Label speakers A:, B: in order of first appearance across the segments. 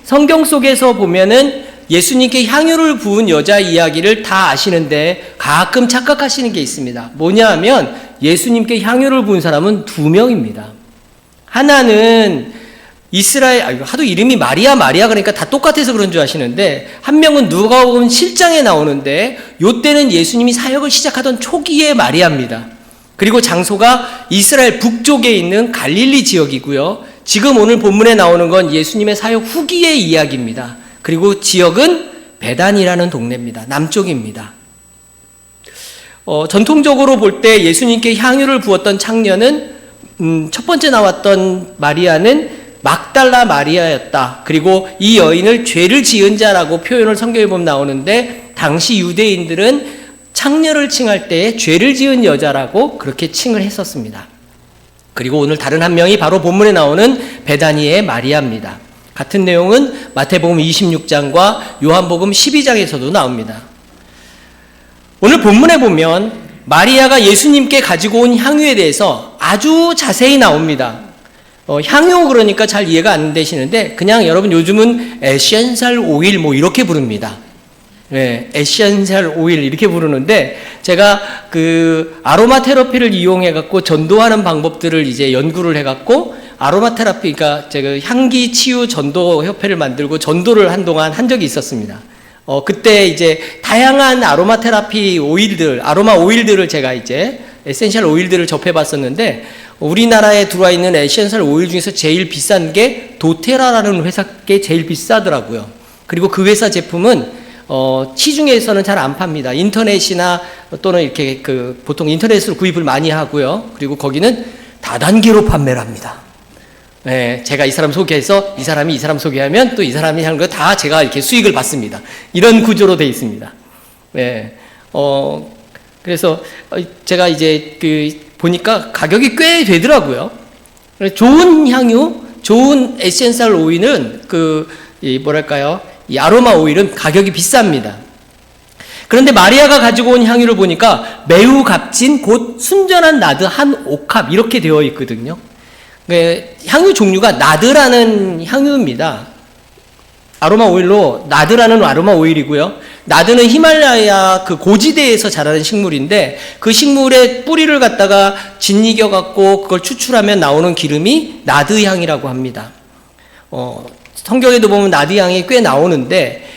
A: 성경 속에서 보면은 예수님께 향유를 부은 여자 이야기를 다 아시는데 가끔 착각하시는 게 있습니다. 뭐냐 하면 예수님께 향유를 부은 사람은 2명입니다. 하나는 이스라엘, 하도 이름이 마리아 그러니까 다 똑같아서 그런 줄 아시는데, 한 명은 누가복음 7장에 나오는데 요때는 예수님이 사역을 시작하던 초기의 마리아입니다. 그리고 장소가 이스라엘 북쪽에 있는 갈릴리 지역이고요. 지금 오늘 본문에 나오는 건 예수님의 사역 후기의 이야기입니다. 그리고 지역은 베단이라는 동네입니다. 남쪽입니다. 전통적으로 볼 때 예수님께 향유를 부었던 창녀는 첫 번째 나왔던 마리아는 막달라 마리아였다. 그리고 이 여인을 죄를 지은 자라고 표현을 성경에 보면 나오는데, 당시 유대인들은 창녀를 칭할 때 죄를 지은 여자라고 그렇게 칭을 했었습니다. 그리고 오늘 다른 한 명이 바로 본문에 나오는 베다니의 마리아입니다. 같은 내용은 마태복음 26장과 요한복음 12장에서도 나옵니다. 오늘 본문에 보면 마리아가 예수님께 가지고 온 향유에 대해서 아주 자세히 나옵니다. 향유 그러니까 잘 이해가 안 되시는데, 그냥 여러분 요즘은 에센셜 오일 뭐 이렇게 부릅니다. 네, 에센셜 오일 이렇게 부르는데, 제가 그 아로마 테라피를 이용해 갖고 전도하는 방법들을 이제 연구를 해 갖고 아로마 테라피, 그러니까 제가 향기 치유 전도 협회를 만들고 전도를 한동안 한 적이 있었습니다. 그때 이제 다양한 아로마 테라피 오일들, 아로마 오일들을 제가 이제 에센셜 오일들을 접해 봤었는데, 우리나라에 들어와 있는 에센셜 오일 중에서 제일 비싼 게 도테라라는 회사께 제일 비싸더라고요. 그리고 그 회사 제품은 시중에서는 잘 안 팝니다. 인터넷이나 또는 이렇게 보통 인터넷으로 구입을 많이 하고요. 그리고 거기는 다단계로 판매를 합니다. 네, 제가 이 사람 소개해서 이 사람이 이 사람 소개하면 또 이 사람이 하는 거 다 제가 이렇게 수익을 받습니다. 이런 구조로 되어 있습니다. 네, 그래서 제가 이제 보니까 가격이 꽤 되더라고요. 좋은 향유, 좋은 에센셜 오일은 이 아로마 오일은 가격이 비쌉니다. 그런데 마리아가 가지고 온 향유를 보니까 매우 값진 곧 순전한 나드 한 옥합 이렇게 되어 있거든요. 향유 종류가 나드라는 향유입니다. 아로마 오일로 나드라는 아로마 오일이고요. 나드는 히말라야 그 고지대에서 자라는 식물인데, 그 식물의 뿌리를 갖다가 짓이겨 갖고 그걸 추출하면 나오는 기름이 나드향이라고 합니다. 성경에도 보면 나드향이 꽤 나오는데,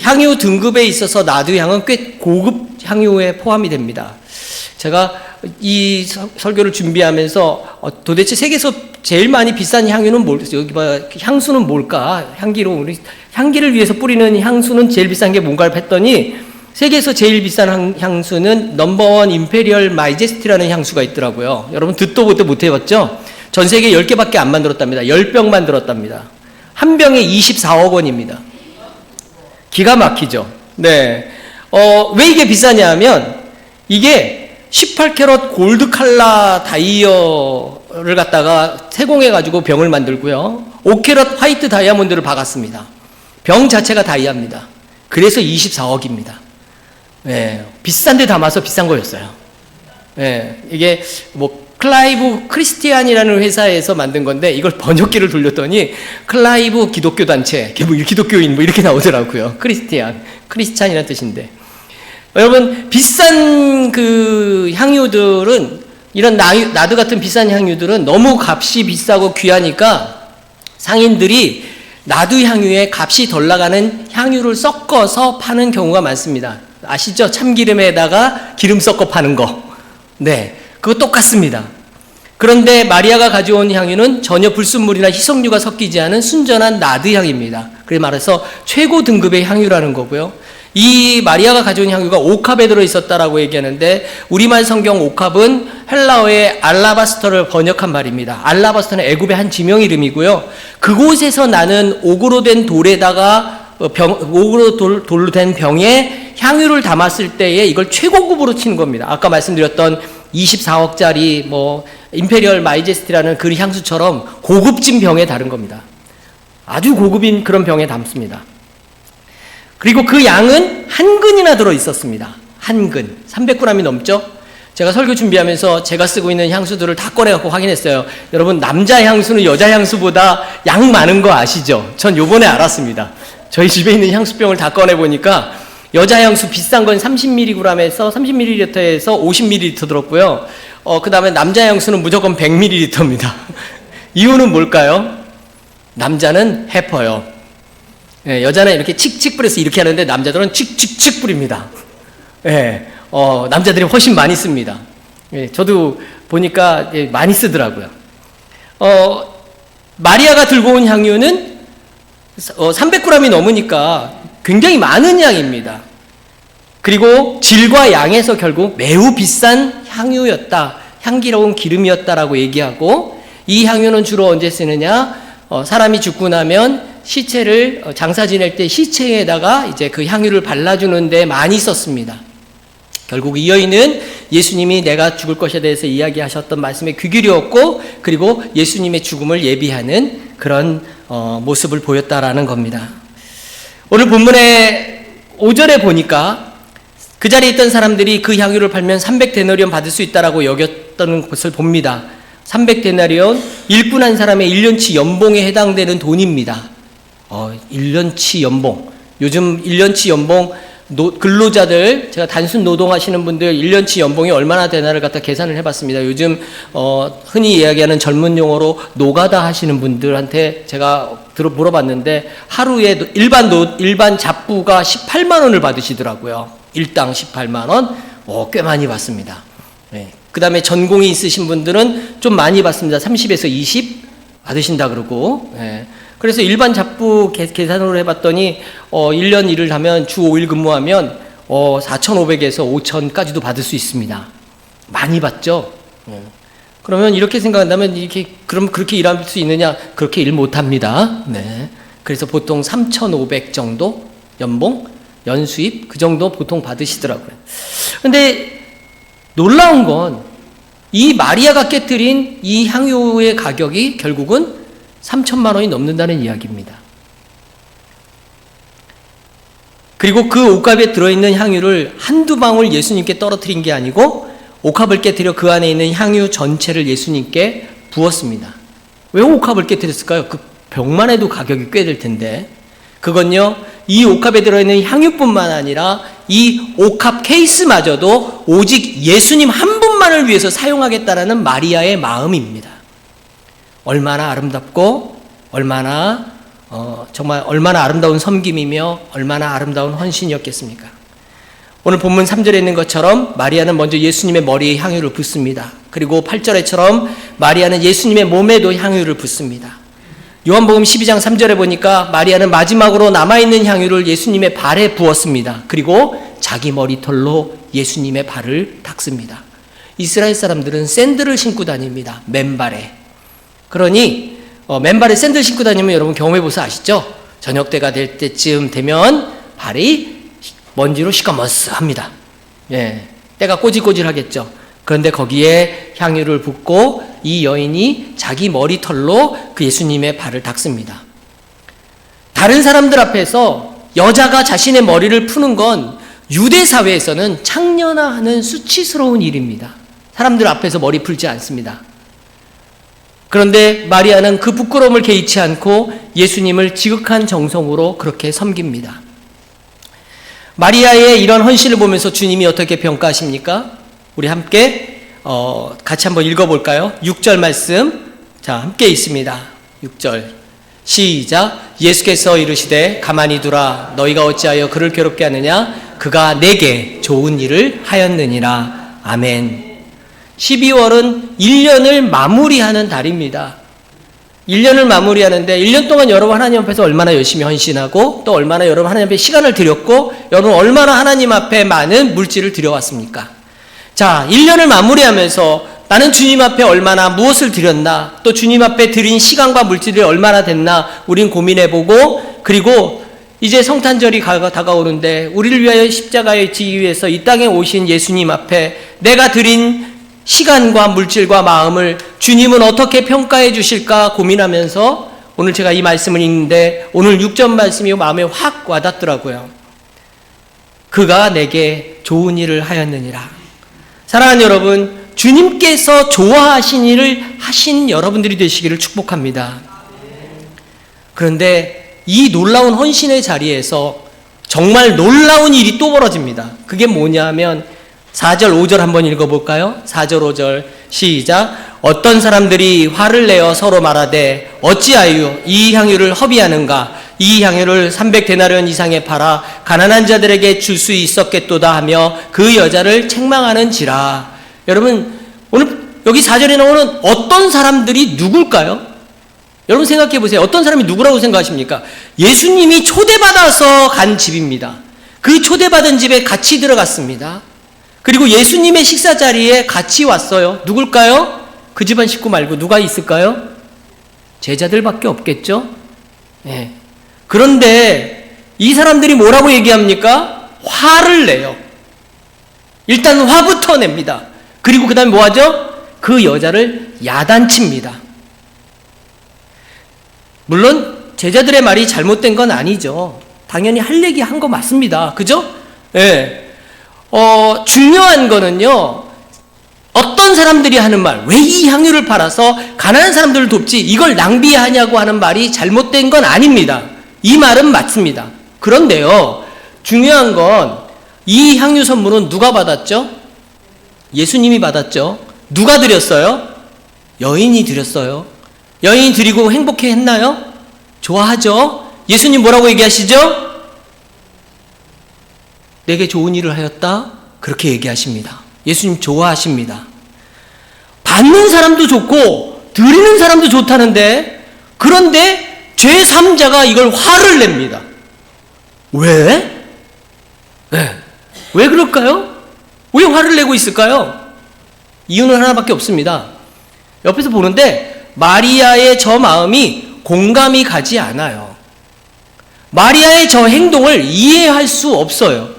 A: 향유 등급에 있어서 나드향은 꽤 고급 향유에 포함이 됩니다. 제가 이 설교를 준비하면서 도대체 세계에서 제일 많이 비싼 향유는 향수는 뭘까? 향기를 위해서 뿌리는 향수는 제일 비싼 게 뭔가를 했더니, 세계에서 제일 비싼 향수는 넘버원 임페리얼 마이제스티라는 향수가 있더라고요. 여러분 듣도 보도 못 해봤죠? 전 세계 10개밖에 안 만들었답니다. 10병 만들었답니다. 한 병에 24억 원입니다. 기가 막히죠? 네. 왜 이게 비싸냐 하면, 이게 18캐럿 골드 칼라 다이어를 갖다가 세공해가지고 병을 만들고요. 5캐럿 화이트 다이아몬드를 박았습니다. 병 자체가 다이아입니다. 그래서 24억입니다. 네, 비싼 데 담아서 비싼 거였어요. 네, 이게 클라이브 크리스티안이라는 회사에서 만든 건데, 이걸 번역기를 돌렸더니 클라이브 기독교 단체, 기독교인 이렇게 나오더라고요. 크리스찬이라는 뜻인데. 여러분, 비싼 향유들은, 이런 나드 같은 비싼 향유들은 너무 값이 비싸고 귀하니까 상인들이 나드 향유에 값이 덜 나가는 향유를 섞어서 파는 경우가 많습니다. 아시죠? 참기름에다가 기름 섞어 파는 거. 네, 그거 똑같습니다. 그런데 마리아가 가져온 향유는 전혀 불순물이나 희석류가 섞이지 않은 순전한 나드 향입니다. 그래 말해서 최고 등급의 향유라는 거고요. 이 마리아가 가져온 향유가 옥합에 들어있었다라고 얘기하는데, 우리말 성경 옥합은 헬라어의 알라바스터를 번역한 말입니다. 알라바스터는 애굽의 한 지명 이름이고요. 그곳에서 나는 옥으로 된 돌에다가 옥으로 된 병에 향유를 담았을 때에 이걸 최고급으로 치는 겁니다. 아까 말씀드렸던 24억짜리 임페리얼 마이제스티라는 그 향수처럼 고급진 병에 다른 겁니다. 아주 고급인 그런 병에 담습니다. 그리고 그 양은 한 근이나 들어 있었습니다. 한 근. 300g이 넘죠? 제가 설교 준비하면서 제가 쓰고 있는 향수들을 다 꺼내갖고 확인했어요. 여러분, 남자 향수는 여자 향수보다 양 많은 거 아시죠? 전 요번에 알았습니다. 저희 집에 있는 향수병을 다 꺼내보니까 여자 향수 비싼 건 30mg에서 30ml에서 50ml 들었고요. 그 다음에 남자 향수는 무조건 100ml입니다. 이유는 뭘까요? 남자는 해퍼요. 예, 여자는 이렇게 칙칙 뿌려서 이렇게 하는데 남자들은 칙칙칙 뿌립니다. 예, 남자들이 훨씬 많이 씁니다. 예, 저도 보니까 많이 쓰더라고요. 마리아가 들고 온 향유는 300g이 넘으니까 굉장히 많은 양입니다. 그리고 질과 양에서 결국 매우 비싼 향유였다, 향기로운 기름이었다라고 얘기하고, 이 향유는 주로 언제 쓰느냐? 사람이 죽고 나면 시체를 장사 지낼 때 시체에다가 이제 그 향유를 발라주는데 많이 썼습니다. 결국 이 여인은 예수님이 내가 죽을 것에 대해서 이야기하셨던 말씀에 귀 기울였고, 그리고 예수님의 죽음을 예비하는 그런 모습을 보였다라는 겁니다. 오늘 본문의 5절에 보니까 그 자리에 있던 사람들이 그 향유를 팔면 300데나리온 받을 수 있다라고 여겼던 것을 봅니다. 300데나리온, 일꾼 한 사람의 1년치 연봉에 해당되는 돈입니다. 1년치 연봉. 요즘 1년치 연봉, 근로자들, 제가 단순 노동하시는 분들 1년치 연봉이 얼마나 되나를 갖다 계산을 해봤습니다. 요즘 흔히 이야기하는 전문 용어로 노가다 하시는 분들한테 제가 물어봤는데, 하루에 일반 잡부가 18만 원을 받으시더라고요. 일당 18만 원, 꽤 많이 받습니다. 네. 그 다음에 전공이 있으신 분들은 좀 많이 받습니다. 30에서 20 받으신다 그러고. 네. 그래서 일반 잡부 계산으로 해봤더니 1년 일을 하면 주 5일 근무하면 4,500에서 5,000까지도 받을 수 있습니다. 많이 받죠. 그러면 이렇게 생각한다면 그럼 그렇게 일할 수 있느냐? 그렇게 일 못합니다. 네. 그래서 보통 3,500 정도 연봉, 연수입 그 정도 보통 받으시더라고요. 근데 놀라운 건 이 마리아가 깨뜨린 이 향유의 가격이 결국은 3천만 원이 넘는다는 이야기입니다. 그리고 그 옥합에 들어있는 향유를 한두 방울 예수님께 떨어뜨린 게 아니고 옥합을 깨뜨려 그 안에 있는 향유 전체를 예수님께 부었습니다. 왜 옥합을 깨뜨렸을까요? 그 병만 해도 가격이 꽤 될 텐데. 그건요, 이 옥합에 들어있는 향유뿐만 아니라 이 옥합 케이스마저도 오직 예수님 한 분만을 위해서 사용하겠다라는 마리아의 마음입니다. 얼마나 아름답고 정말 얼마나 아름다운 섬김이며 얼마나 아름다운 헌신이었겠습니까? 오늘 본문 3절에 있는 것처럼 마리아는 먼저 예수님의 머리에 향유를 붓습니다. 그리고 8절에처럼 마리아는 예수님의 몸에도 향유를 붓습니다. 요한복음 12장 3절에 보니까 마리아는 마지막으로 남아있는 향유를 예수님의 발에 부었습니다. 그리고 자기 머리털로 예수님의 발을 닦습니다. 이스라엘 사람들은 샌들을 신고 다닙니다. 맨발에. 그러니 맨발에 샌들 신고 다니면 여러분 경험해보셔서 아시죠? 저녁 때가 될 때쯤 되면 발이 먼지로 시커먼스합니다. 예, 때가 꼬질꼬질하겠죠. 그런데 거기에 향유를 붓고 이 여인이 자기 머리털로 그 예수님의 발을 닦습니다. 다른 사람들 앞에서 여자가 자신의 머리를 푸는 건 유대 사회에서는 창년화하는 수치스러운 일입니다. 사람들 앞에서 머리 풀지 않습니다. 그런데 마리아는 그 부끄러움을 개의치 않고 예수님을 지극한 정성으로 그렇게 섬깁니다. 마리아의 이런 헌신을 보면서 주님이 어떻게 평가하십니까? 우리 함께 같이 한번 읽어볼까요? 6절 말씀, 자, 함께 있습니다. 6절 시작. 예수께서 이르시되 가만히 두라. 너희가 어찌하여 그를 괴롭게 하느냐? 그가 내게 좋은 일을 하였느니라. 아멘. 12월은 1년을 마무리하는 달입니다. 1년을 마무리하는데 1년 동안 여러분 하나님 앞에서 얼마나 열심히 헌신하고 또 얼마나 여러분 하나님 앞에 시간을 드렸고 여러분 얼마나 하나님 앞에 많은 물질을 드려왔습니까? 자, 1년을 마무리하면서 나는 주님 앞에 얼마나 무엇을 드렸나, 또 주님 앞에 드린 시간과 물질이 얼마나 됐나 우린 고민해보고, 그리고 이제 성탄절이 다가오는데 우리를 위하여 십자가에 지기 위해서 이 땅에 오신 예수님 앞에 내가 드린 시간과 물질과 마음을 주님은 어떻게 평가해 주실까 고민하면서 오늘 제가 이 말씀을 읽는데 오늘 6절 말씀이 마음에 확 와닿더라고요. 그가 내게 좋은 일을 하였느니라. 사랑하는 여러분, 주님께서 좋아하신 일을 하신 여러분들이 되시기를 축복합니다. 그런데 이 놀라운 헌신의 자리에서 정말 놀라운 일이 또 벌어집니다. 그게 뭐냐면 4절 5절 한번 읽어볼까요? 4절 5절 시작. 어떤 사람들이 화를 내어 서로 말하되 어찌하여 이 향유를 허비하는가? 이 향유를 300데나리온 이상에 팔아 가난한 자들에게 줄 수 있었겠도다 하며 그 여자를 책망하는지라. 여러분, 오늘 여기 4절에 나오는 어떤 사람들이 누굴까요? 여러분 생각해 보세요. 어떤 사람이 누구라고 생각하십니까? 예수님이 초대받아서 간 집입니다. 그 초대받은 집에 같이 들어갔습니다. 그리고 예수님의 식사 자리에 같이 왔어요. 누굴까요? 그 집안 식구 말고 누가 있을까요? 제자들밖에 없겠죠? 네. 그런데 이 사람들이 뭐라고 얘기합니까? 화를 내요. 일단 화부터 냅니다. 그리고 그 다음에 뭐하죠? 그 여자를 야단칩니다. 물론 제자들의 말이 잘못된 건 아니죠. 당연히 할 얘기 한 거 맞습니다. 그죠? 예. 중요한 거는요, 어떤 사람들이 하는 말, 왜 이 향유를 팔아서 가난한 사람들을 돕지 이걸 낭비하냐고 하는 말이 잘못된 건 아닙니다. 이 말은 맞습니다. 그런데요, 중요한 건 이 향유 선물은 누가 받았죠? 예수님이 받았죠. 누가 드렸어요? 여인이 드렸어요. 여인이 드리고 행복해 했나요? 좋아하죠? 예수님 뭐라고 얘기하시죠? 내게 좋은 일을 하였다? 그렇게 얘기하십니다. 예수님 좋아하십니다. 받는 사람도 좋고 드리는 사람도 좋다는데, 그런데 제3자가 이걸 화를 냅니다. 왜? 네. 왜 그럴까요? 왜 화를 내고 있을까요? 이유는 하나밖에 없습니다. 옆에서 보는데 마리아의 저 마음이 공감이 가지 않아요. 마리아의 저 행동을 이해할 수 없어요.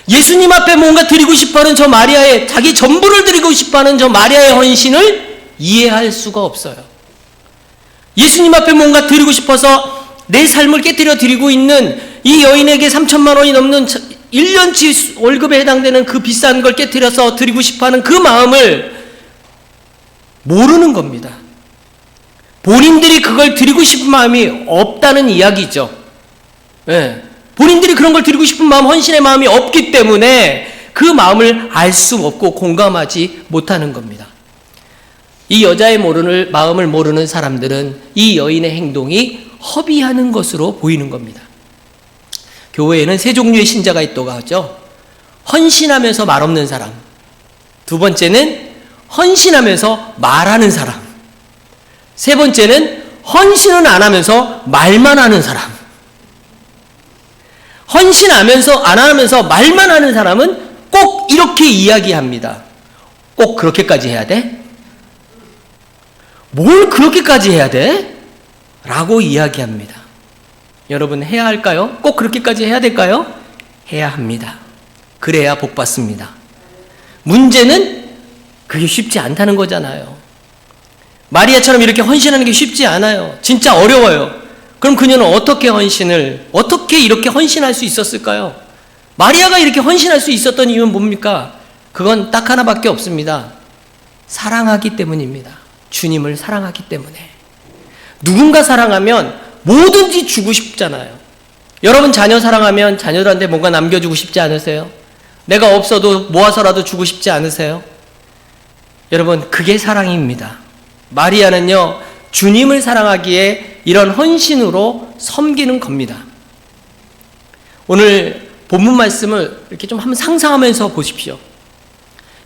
A: 예수님 앞에 뭔가 드리고 싶어하는 저 마리아의, 자기 전부를 드리고 싶어하는 저 마리아의 헌신을 이해할 수가 없어요. 예수님 앞에 뭔가 드리고 싶어서 내 삶을 깨뜨려 드리고 있는 이 여인에게 3천만 원이 넘는 1년치 월급에 해당되는 그 비싼 걸 깨뜨려서 드리고 싶어하는 그 마음을 모르는 겁니다. 본인들이 그걸 드리고 싶은 마음이 없다는 이야기죠. 네. 본인들이 그런 걸 드리고 싶은 마음, 헌신의 마음이 없기 때문에 그 마음을 알 수 없고 공감하지 못하는 겁니다. 이 여자의 마음을 모르는 사람들은 이 여인의 행동이 허비하는 것으로 보이는 겁니다. 교회에는 세 종류의 신자가 있다고 하죠. 헌신하면서 말 없는 사람. 두 번째는 헌신하면서 말하는 사람. 세 번째는 헌신은 안 하면서 말만 하는 사람. 헌신하면서 안 하면서 말만 하는 사람은 꼭 이렇게 이야기합니다. 꼭 그렇게까지 해야 돼? 뭘 그렇게까지 해야 돼? 라고 이야기합니다. 여러분 해야 할까요? 꼭 그렇게까지 해야 될까요? 해야 합니다. 그래야 복 받습니다. 문제는 그게 쉽지 않다는 거잖아요. 마리아처럼 이렇게 헌신하는 게 쉽지 않아요. 진짜 어려워요. 그럼 그녀는 어떻게 이렇게 헌신할 수 있었을까요? 마리아가 이렇게 헌신할 수 있었던 이유는 뭡니까? 그건 딱 하나밖에 없습니다. 사랑하기 때문입니다. 주님을 사랑하기 때문에. 누군가 사랑하면 뭐든지 주고 싶잖아요. 여러분 자녀 사랑하면 자녀들한테 뭔가 남겨주고 싶지 않으세요? 내가 없어도 모아서라도 주고 싶지 않으세요? 여러분 그게 사랑입니다. 마리아는요, 주님을 사랑하기에 이런 헌신으로 섬기는 겁니다. 오늘 본문 말씀을 이렇게 좀 한번 상상하면서 보십시오.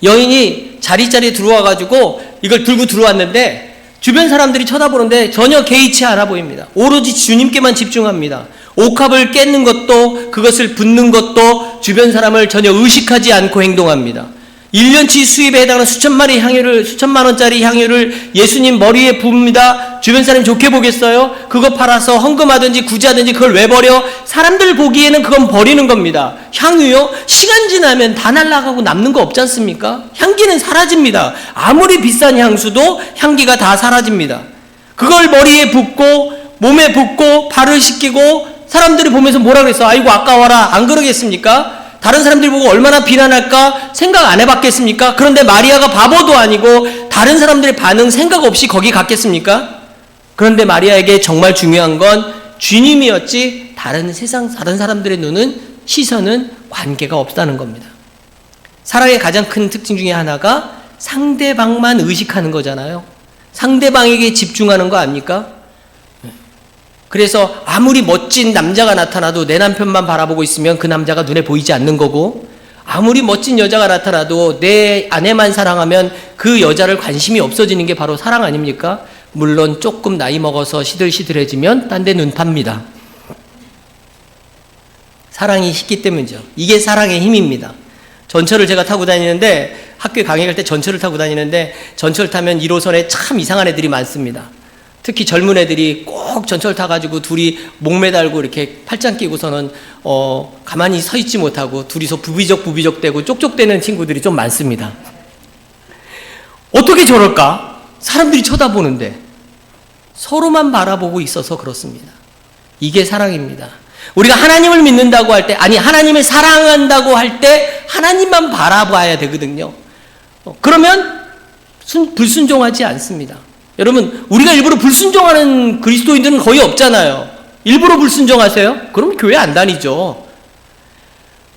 A: 여인이 자리자리에 들어와가지고 이걸 들고 들어왔는데 주변 사람들이 쳐다보는데 전혀 개의치 않아 보입니다. 오로지 주님께만 집중합니다. 옥합을 깨는 것도, 그것을 붓는 것도 주변 사람을 전혀 의식하지 않고 행동합니다. 1년치 수입에 해당하는 수천만 원짜리 향유를 예수님 머리에 부읍니다. 주변 사람이 좋게 보겠어요? 그거 팔아서 헌금하든지 구제하든지 그걸 왜 버려? 사람들 보기에는 그건 버리는 겁니다. 향유요? 시간 지나면 다 날아가고 남는 거 없지 않습니까? 향기는 사라집니다. 아무리 비싼 향수도 향기가 다 사라집니다. 그걸 머리에 붓고 몸에 붓고 발을 씻기고 사람들이 보면서 뭐라 그랬어? 아이고 아까워라. 안 그러겠습니까? 다른 사람들이 보고 얼마나 비난할까 생각 안 해봤겠습니까? 그런데 마리아가 바보도 아니고 다른 사람들의 반응 생각 없이 거기 갔겠습니까? 그런데 마리아에게 정말 중요한 건 주님이었지 다른 사람들의 시선은 관계가 없다는 겁니다. 사랑의 가장 큰 특징 중에 하나가 상대방만 의식하는 거잖아요. 상대방에게 집중하는 거 아닙니까? 그래서 아무리 멋진 남자가 나타나도 내 남편만 바라보고 있으면 그 남자가 눈에 보이지 않는 거고, 아무리 멋진 여자가 나타나도 내 아내만 사랑하면 그 여자를 관심이 없어지는 게 바로 사랑 아닙니까? 물론 조금 나이 먹어서 시들시들해지면 딴 데 눈 팝니다. 사랑이 있기 때문이죠. 이게 사랑의 힘입니다. 전철을 제가 타고 다니는데, 학교에 강의 갈 때 전철을 타고 다니는데, 전철 타면 1호선에 참 이상한 애들이 많습니다. 특히 젊은 애들이 꼭 전철 타가지고 둘이 목 매달고 이렇게 팔짱 끼고서는 가만히 서 있지 못하고 둘이서 부비적 대고 쪽쪽대는 친구들이 좀 많습니다. 어떻게 저럴까? 사람들이 쳐다보는데 서로만 바라보고 있어서 그렇습니다. 이게 사랑입니다. 우리가 하나님을 믿는다고 할 때, 아니 하나님을 사랑한다고 할 때 하나님만 바라봐야 되거든요. 그러면 불순종하지 않습니다. 여러분, 우리가 일부러 불순종하는 그리스도인들은 거의 없잖아요. 일부러 불순종하세요? 그럼 교회 안 다니죠.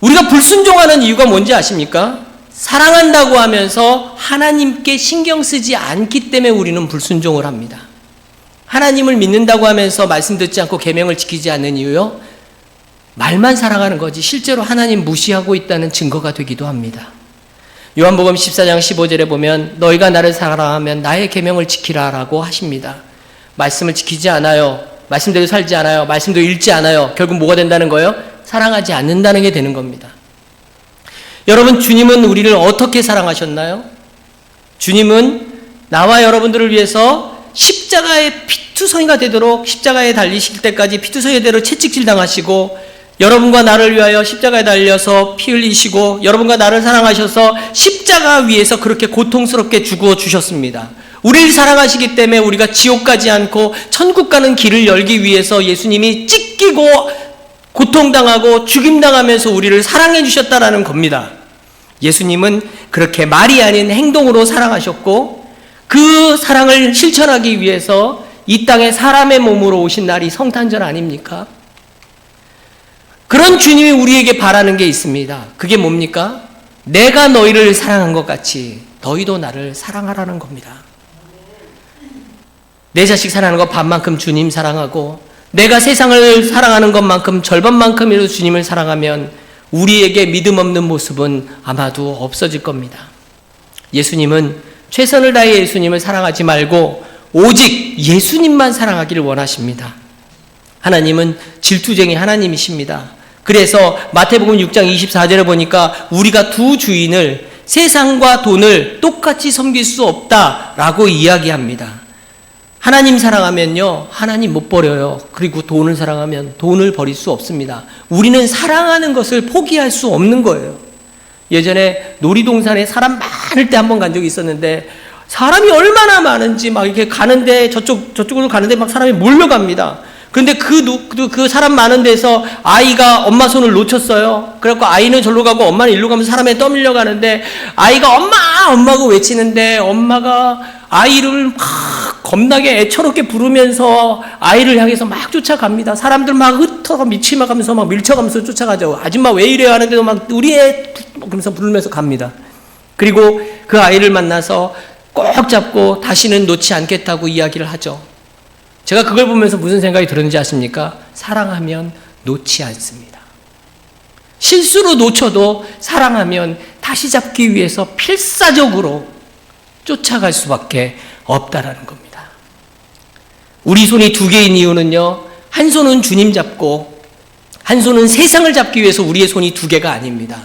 A: 우리가 불순종하는 이유가 뭔지 아십니까? 사랑한다고 하면서 하나님께 신경 쓰지 않기 때문에 우리는 불순종을 합니다. 하나님을 믿는다고 하면서 말씀 듣지 않고 계명을 지키지 않는 이유요? 말만 사랑하는 거지 실제로 하나님 무시하고 있다는 증거가 되기도 합니다. 요한복음 14장 15절에 보면 너희가 나를 사랑하면 나의 계명을 지키라 라고 하십니다. 말씀을 지키지 않아요. 말씀대로 살지 않아요. 말씀대로 읽지 않아요. 결국 뭐가 된다는 거예요? 사랑하지 않는다는 게 되는 겁니다. 여러분, 주님은 우리를 어떻게 사랑하셨나요? 주님은 나와 여러분들을 위해서 십자가의 피투성이가 되도록 십자가에 달리실 때까지 피투성이 되도록 채찍질 당하시고, 여러분과 나를 위하여 십자가에 달려서 피 흘리시고, 여러분과 나를 사랑하셔서 십자가 위에서 그렇게 고통스럽게 죽어 주셨습니다. 우리를 사랑하시기 때문에 우리가 지옥 가지 않고 천국 가는 길을 열기 위해서 예수님이 찢기고 고통당하고 죽임당하면서 우리를 사랑해 주셨다라는 겁니다. 예수님은 그렇게 말이 아닌 행동으로 사랑하셨고, 그 사랑을 실천하기 위해서 이 땅에 사람의 몸으로 오신 날이 성탄절 아닙니까? 그런 주님이 우리에게 바라는 게 있습니다. 그게 뭡니까? 내가 너희를 사랑한 것 같이 너희도 나를 사랑하라는 겁니다. 내 자식 사랑하는 것 반만큼 주님 사랑하고, 내가 세상을 사랑하는 것만큼 절반만큼이라도 주님을 사랑하면 우리에게 믿음 없는 모습은 아마도 없어질 겁니다. 예수님은 최선을 다해 예수님을 사랑하지 말고 오직 예수님만 사랑하기를 원하십니다. 하나님은 질투쟁이 하나님이십니다. 그래서 마태복음 6장 24절에 보니까 우리가 두 주인을, 세상과 돈을 똑같이 섬길 수 없다라고 이야기합니다. 하나님 사랑하면요, 하나님 못 버려요. 그리고 돈을 사랑하면 돈을 버릴 수 없습니다. 우리는 사랑하는 것을 포기할 수 없는 거예요. 예전에 놀이동산에 사람 많을 때 한 번 간 적이 있었는데, 사람이 얼마나 많은지 막 이렇게 가는데 저쪽으로 가는데 막 사람이 몰려갑니다. 그런데 그 사람 많은 데서 아이가 엄마 손을 놓쳤어요. 그래갖고 아이는 절로 가고 엄마는 일로 가면서 사람에 떠밀려 가는데, 아이가 엄마고 외치는데 엄마가 아이를 막 겁나게 애처롭게 부르면서 아이를 향해서 막 쫓아갑니다. 사람들 막 흩어서 미치마가면서 막 밀쳐가면서 쫓아가죠. 아줌마 왜 이래요 하는데도 막 우리 애 그러면서 부르면서 갑니다. 그리고 그 아이를 만나서 꼭 잡고 다시는 놓지 않겠다고 이야기를 하죠. 제가 그걸 보면서 무슨 생각이 들었는지 아십니까? 사랑하면 놓지 않습니다. 실수로 놓쳐도 사랑하면 다시 잡기 위해서 필사적으로 쫓아갈 수밖에 없다라는 겁니다. 우리 손이 두 개인 이유는요, 한 손은 주님 잡고 한 손은 세상을 잡기 위해서 우리의 손이 두 개가 아닙니다.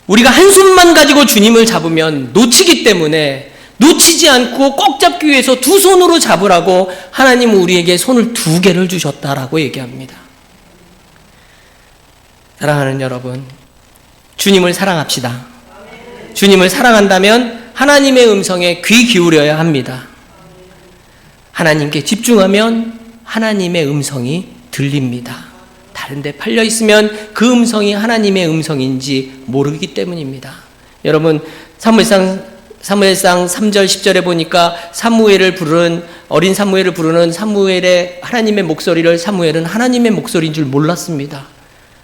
A: 우리가 한 손만 가지고 주님을 잡으면 놓치기 때문에 놓치지 않고 꼭 잡기 위해서 두 손으로 잡으라고 하나님은 우리에게 손을 두 개를 주셨다라고 얘기합니다. 사랑하는 여러분, 주님을 사랑합시다. 주님을 사랑한다면 하나님의 음성에 귀 기울여야 합니다. 하나님께 집중하면 하나님의 음성이 들립니다. 다른 데 팔려 있으면 그 음성이 하나님의 음성인지 모르기 때문입니다. 여러분, 사무엘상 3절 10절에 보니까 어린 사무엘을 부르는 사무엘의 하나님의 목소리를 사무엘은 하나님의 목소리인 줄 몰랐습니다.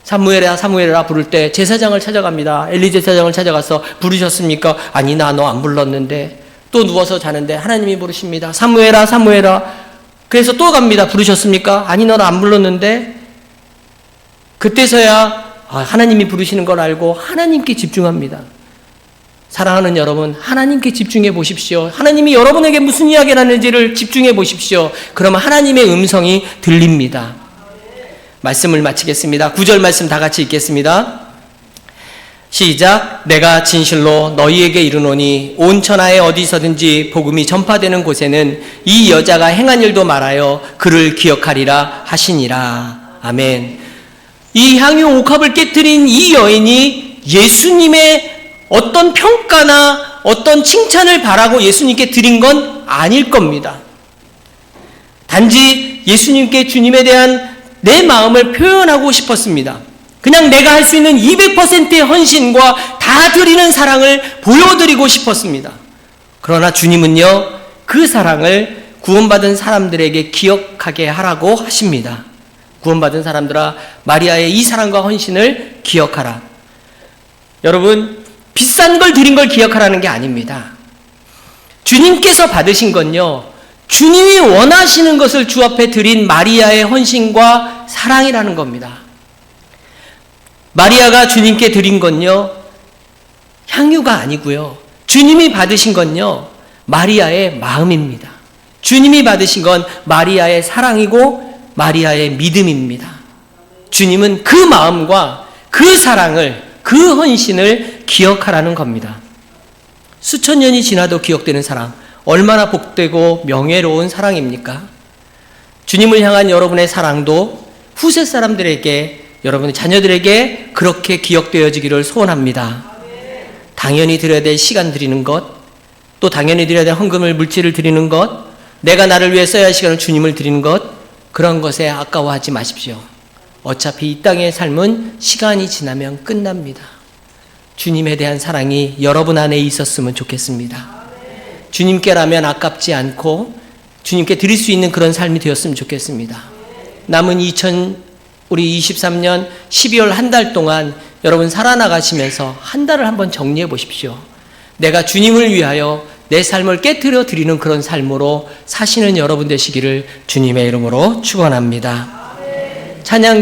A: 사무엘아 사무엘아 부를 때 제사장을 찾아갑니다. 엘리 제사장을 찾아가서 부르셨습니까? 아니, 나 너 안 불렀는데. 또 누워서 자는데 하나님이 부르십니다. 사무엘아 사무엘아. 그래서 또 갑니다. 부르셨습니까? 아니, 너를 안 불렀는데. 그때서야 하나님이 부르시는 걸 알고 하나님께 집중합니다. 사랑하는 여러분, 하나님께 집중해 보십시오. 하나님이 여러분에게 무슨 이야기를 하는지를 집중해 보십시오. 그러면 하나님의 음성이 들립니다. 말씀을 마치겠습니다. 9절 말씀 다 같이 읽겠습니다. 시작. 내가 진실로 너희에게 이르노니 온 천하에 어디서든지 복음이 전파되는 곳에는 이 여자가 행한 일도 말하여 그를 기억하리라 하시니라. 아멘. 이 향유 옥합을 깨뜨린 이 여인이 예수님의 어떤 평가나 어떤 칭찬을 바라고 예수님께 드린 건 아닐 겁니다. 단지 예수님께 주님에 대한 내 마음을 표현하고 싶었습니다. 그냥 내가 할 수 있는 200%의 헌신과 다 드리는 사랑을 보여드리고 싶었습니다. 그러나 주님은요, 그 사랑을 구원받은 사람들에게 기억하게 하라고 하십니다. 구원받은 사람들아, 마리아의 이 사랑과 헌신을 기억하라. 여러분, 비싼 걸 드린 걸 기억하라는 게 아닙니다. 주님께서 받으신 건요, 주님이 원하시는 것을 주 앞에 드린 마리아의 헌신과 사랑이라는 겁니다. 마리아가 주님께 드린 건요, 향유가 아니고요, 주님이 받으신 건요, 마리아의 마음입니다. 주님이 받으신 건 마리아의 사랑이고 마리아의 믿음입니다. 주님은 그 마음과 그 사랑을, 그 헌신을 기억하라는 겁니다. 수천 년이 지나도 기억되는 사랑, 얼마나 복되고 명예로운 사랑입니까? 주님을 향한 여러분의 사랑도 후세 사람들에게, 여러분의 자녀들에게 그렇게 기억되어지기를 소원합니다. 당연히 드려야 될 시간 드리는 것, 또 당연히 드려야 될 헌금을, 물질을 드리는 것, 내가 나를 위해 써야 할 시간을 주님을 드리는 것, 그런 것에 아까워하지 마십시오. 어차피 이 땅의 삶은 시간이 지나면 끝납니다. 주님에 대한 사랑이 여러분 안에 있었으면 좋겠습니다. 주님께라면 아깝지 않고 주님께 드릴 수 있는 그런 삶이 되었으면 좋겠습니다. 남은 2023년 12월 한 달 동안 여러분 살아나가시면서 한 달을 한번 정리해 보십시오. 내가 주님을 위하여 내 삶을 깨트려 드리는 그런 삶으로 사시는 여러분 되시기를 주님의 이름으로 축원합니다. 찬양